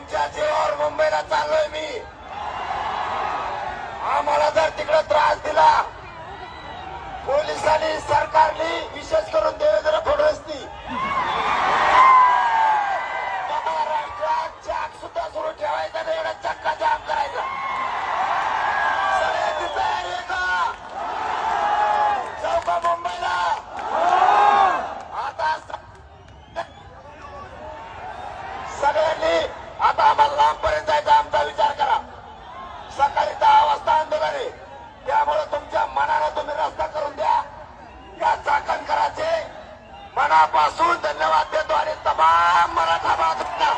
तुमच्या जीवावर मुंबईला चाललोय मी. आम्हाला जर तिकडे त्रास दिला पोलिसांनी, सरकारने, विशेष करून देवेंद्र फडणवीसनी, महाराष्ट्रात जाग सुद्धा सुरू ठेवायचा नाही, एवढा चक्का जाम करायचा. सगळ्यांची तयारी आहे का? जाऊ का मुंबईला? आता सगळ्यांनी आता आम्हाला लांबपर्यंत जायचा, आमचा विचार करा. सकाळी 10 वाजता आंदोलन आहे, त्यामुळे तुमच्या मनानं तुम्ही रस्ता करून द्या. या चाकणकरांचे मनापासून धन्यवाद देतो आणि तमाम मराठा बांधवांना